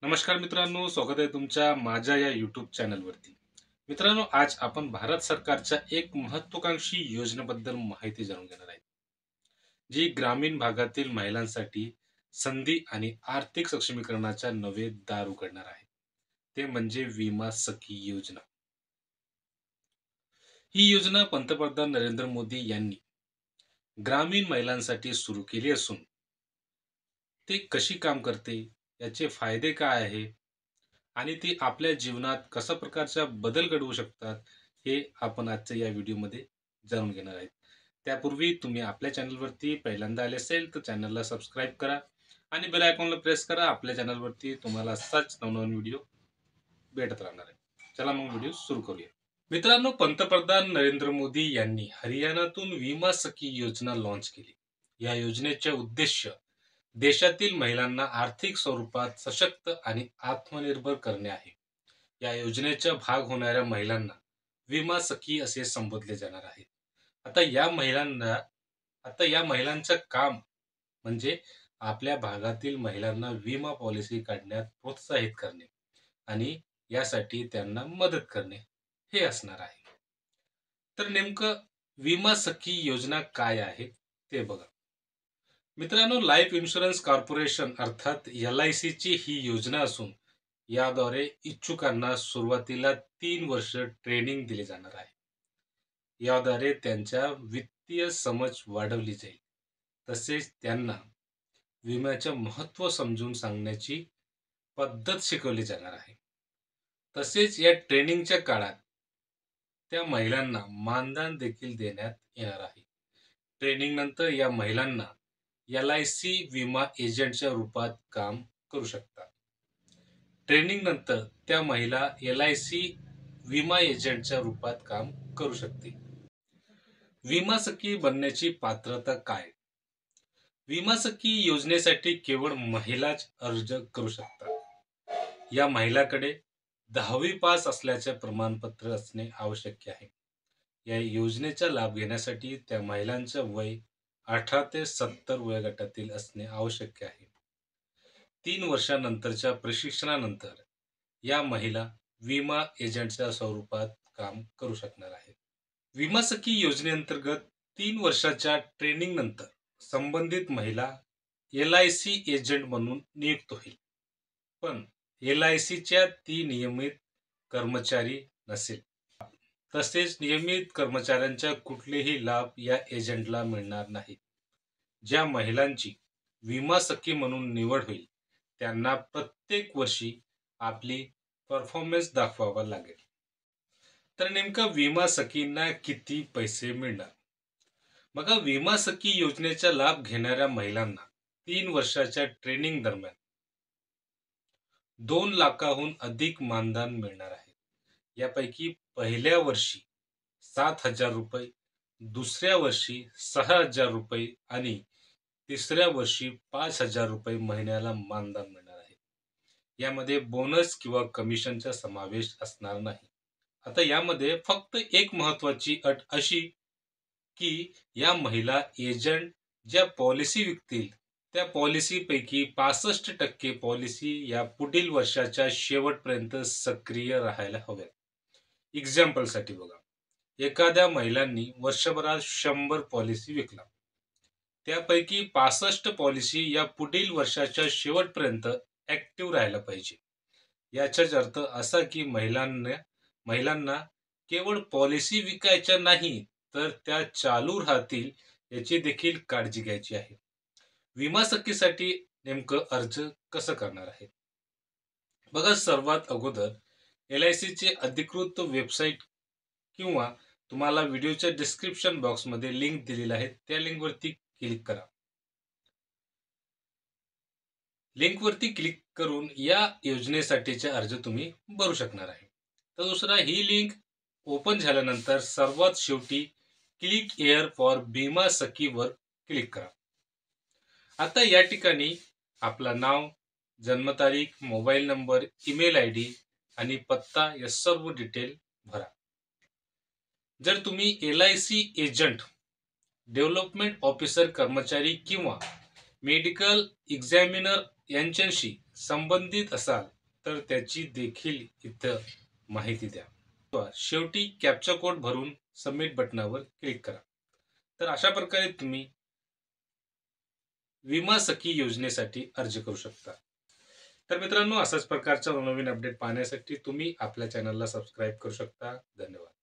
नमस्कार मित्रांनो, स्वागत आहे तुमच्या माझ्या या यूट्यूब चॅनलवरती. मित्रांनो, आज आपण भारत सरकारच्या एक महत्त्वाकांक्षी योजनेबद्दल माहिती जाणून घेणार आहे, जी ग्रामीण भागातील महिलांसाठी संधी आणि आर्थिक सक्षमीकरणाच्या नवे दार उघडणार आहे. ते म्हणजे विमा सखी योजना. ही योजना पंतप्रधान नरेंद्र मोदी यांनी ग्रामीण महिलांसाठी सुरू केली असून ते कशी काम करते, याचे फायदे काय आहे आणि ती आपल्या जीवनात कशा प्रकारचा बदल घडवू शकतात, हे आपण आजच्या या व्हिडिओमध्ये जाणून घेणार आहेत. त्यापूर्वी तुम्ही आपल्या चॅनलवरती पहिल्यांदा आले असेल तर चॅनलला सबस्क्राईब करा आणि बेल आयकॉनला प्रेस करा. आपल्या चॅनलवरती तुम्हाला असाच नवनवीन व्हिडिओ भेटत राहणार आहे. चला मग व्हिडिओ सुरू करूया. मित्रांनो, पंतप्रधान नरेंद्र मोदी यांनी हरियाणातून विमा सखी योजना लॉन्च केली. या योजनेचे उद्देश देशातील महिलांना आर्थिक स्वरूपात सशक्त आणि आत्मनिर्भर करणे आहे. या योजनेचा भाग होणाऱ्या महिलांना विमा सखी असे संबोधले जाणार आहे. आता या महिलांना आता या महिलांचं काम म्हणजे आपल्या भागातील महिलांना विमा पॉलिसी काढण्यात प्रोत्साहित करणे आणि यासाठी त्यांना मदत करणे हे असणार आहे. तर नेमकं विमा सखी योजना काय आहे ते बघा. मित्रांनो, लाईफ इन्शुरन्स कॉर्पोरेशन अर्थात LIC ची ही योजना असून याद्वारे इच्छुकांना सुरुवातीला 3 वर्ष ट्रेनिंग दिले जाणार आहे. याद्वारे त्यांच्या वित्तीय समज वाढवली जाईल. तसेच त्यांना विम्याचे महत्त्व समजून सांगण्याची पद्धत शिकवली जाणार आहे. तसेच या ट्रेनिंगच्या काळात त्या महिलांना मानधन देखील देण्यात येणार आहे. ट्रेनिंग नंतर या महिलांना LIC विमा एजंटच्या रूपात काम करू शकतात. ट्रेनिंग नंतर त्या महिला LIC विमा एजंटच्या रूपात काम करू शकतील. विमा सखी बनण्याची पात्रता काय? विमा सखी योजनेसाठी केवळ महिलाच अर्ज करू शकतात. या महिलाकडे 10वी पास असल्याचे प्रमाणपत्र असणे आवश्यक आहे. या योजनेचा लाभ घेण्यासाठी त्या महिलांचं वय 18 ते 70 वयोगटातील असणे आवश्यक आहे. 3 वर्षानंतरच्या प्रशिक्षणानंतर या महिला विमा एजंटच्या स्वरूपात काम करू शकणार आहेत. विमा सखी योजनेअंतर्गत 3 वर्षाच्या ट्रेनिंग नंतर संबंधित महिला LIC एजंट म्हणून नियुक्त होईल. पण LICच्या ती नियमित कर्मचारी नसेल. तसेच नियमित कर्मचाऱ्यांचा कुठलेही लाभ या एजंटला मिळणार नाहीत. ज्या महिलांची विमा सखी म्हणून निवड होईल त्यांना प्रत्येक वर्षी आपली परफॉर्मन्स दाखवावा लागेल. तर नेमका विमा सखींना किती पैसे मिळणार? बघा, विमा सखी योजनेचा लाभ घेणाऱ्या महिलांना 3 वर्षाच्या ट्रेनिंग दरम्यान 2 लाखाहून अधिक मानधन मिळणार आहे. यापैकी पहिल्या वर्षी 7,000 रुपये, दुसऱ्या वर्षी 6,000 रुपये आणि तिसऱ्या वर्षी 5,000 रुपये महिन्याला मानधन मिळणार आहे. यामध्ये बोनस किंवा कमिशनचा समावेश असणार नाही. आता यामध्ये फक्त एक महत्त्वाची अट अशी की या महिला एजंट ज्या पॉलिसी विकतील त्या पॉलिसीपैकी 65% पॉलिसी या पुढील वर्षाच्या शेवटपर्यंत सक्रिय राहायला हव्यात. एक्झाम्पलसाठी बघा, एखाद्या महिलांनी वर्षभरात 100 पॉलिसी विकला, त्यापैकी 65 पॉलिसी या पुढील वर्षाच्या शेवटपर्यंत ऍक्टिव्ह राहायला पाहिजे. याचाच अर्थ असा की महिलांना केवळ पॉलिसी विकायच्या नाही तर त्या चालू राहतील याची देखील काळजी घ्यायची आहे. विमा सखीसाठी नेमकं अर्ज कसं करणार आहे? बघा, सर्वात अगोदर LIC चे अधिकृत वेबसाईट किंवा तुम्हाला व्हिडिओच्या डिस्क्रिप्शन बॉक्समध्ये लिंक दिलेली आहे, त्या लिंकवरती क्लिक करा. लिंकवरती क्लिक करून या योजनेसाठीचे अर्ज तुम्ही भरू शकणार आहे. तर दुसरा, ही लिंक ओपन झाल्यानंतर सर्वात शेवटी क्लिक हिअर फॉर विमा सखीवर क्लिक करा. आता या ठिकाणी आपलं नाव, जन्मतारीख, मोबाईल नंबर, ईमेल ID आणि पत्ता या सर्व डिटेल भरा. जर तुम्ही LIC एजंट, डेव्हलपमेंट ऑफिसर कर्मचारी किंवा मेडिकल एक्झामिनर यांच्याशी संबंधित असाल तर त्याची देखील इथं माहिती द्या. शेवटी कॅप्चा कोड भरून सबमिट बटनावर क्लिक करा. तर अशा प्रकारे तुम्ही विमा सखी योजनेसाठी अर्ज करू शकता. तर मित्रांनो, अशाच प्रकारचा नवीन अपडेट पाहण्यासाठी तुम्ही आपल्या चॅनलला सबस्क्राईब करू शकता. धन्यवाद.